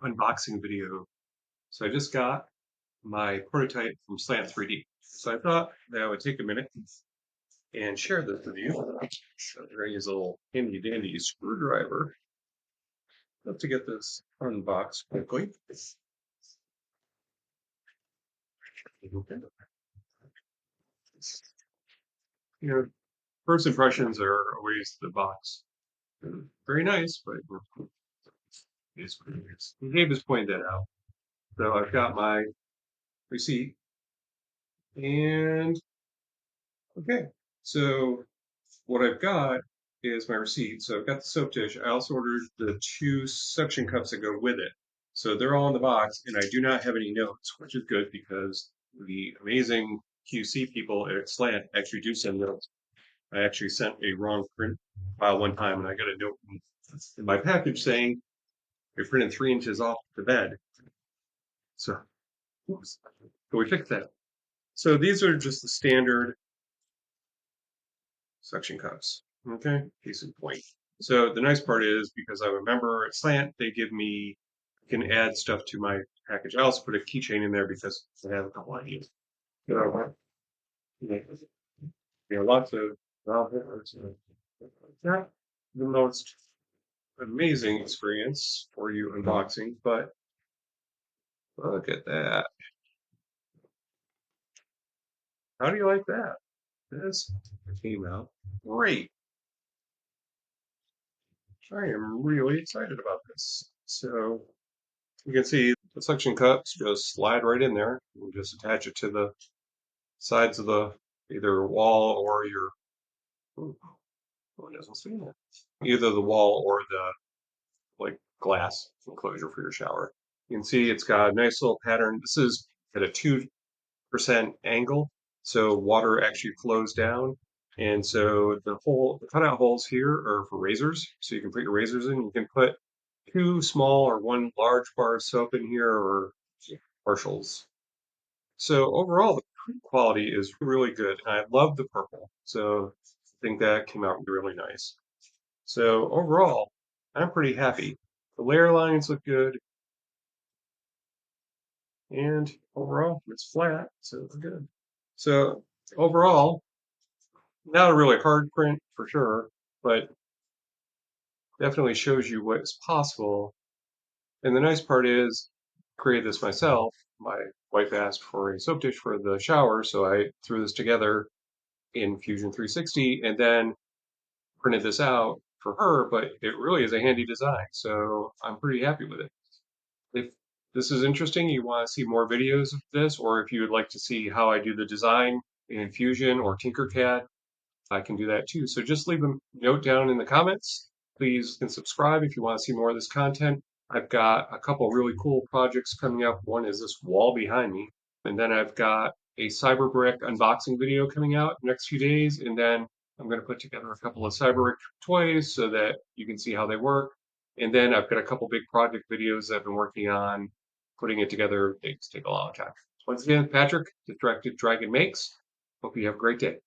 unboxing video. So I just got my prototype from Slant3D. So I thought that I would take a minute and share this with you. So we're going to use a little handy dandy screwdriver to get this unboxed quickly. You know, first impressions are always the box. Very nice, but it's pretty nice. Gabe has pointed that out. So I've got my receipt and okay. So what I've got is my receipt. So I've got the soap dish. I also ordered the 2 suction cups that go with it. So they're all in the box, and I do not have any notes, which is good because the amazing QC people at Slant actually do send notes. I actually sent a wrong print file one time, and I got a note in my package saying we printed 3 inches off the bed. So, oops. So we fixed that. So these are just the standard suction cups. Okay, case in point. So the nice part is because I'm a member at Slant, they give me can add stuff to my package. I also put a keychain in there because I have a couple ideas. So, lots of not the most amazing experience for you unboxing, but look at that. How do you like that? This came out great. I am really excited about this. So you can see the suction cups just slide right in there. You just attach it to the sides of the either wall or your ooh, oh, it doesn't see it. Either the wall or the like glass enclosure for your shower. You can see it's got a nice little pattern. This is at a 2% angle, so water actually flows down. And so the cutout holes here are for razors, so you can put your razors in. You can put 2 small or 1 large bar of soap in here or partials. So overall, the print quality is really good, and I love the purple. So I think that came out really nice. So overall, I'm pretty happy. The layer lines look good, and overall, it's flat, so it's good. So overall, not a really hard print for sure, but definitely shows you what's possible. And the nice part is, I created this myself. My wife asked for a soap dish for the shower, so I threw this together in Fusion 360 and then printed this out for her, but it really is a handy design, so I'm pretty happy with it. If this is interesting, you want to see more videos of this, or if you would like to see how I do the design in Fusion or Tinkercad, I can do that too. So just leave a note down in the comments. Please and subscribe if you want to see more of this content. I've got a couple really cool projects coming up. One is this wall behind me, and then I've got a CyberBrick unboxing video coming out in the next few days, and then I'm going to put together a couple of CyberBrick toys so that you can see how they work. And then I've got a couple big project videos that I've been working on. Putting it together, they take a long time. Once again, Patrick, the Directed Dragon Makes. Hope you have a great day.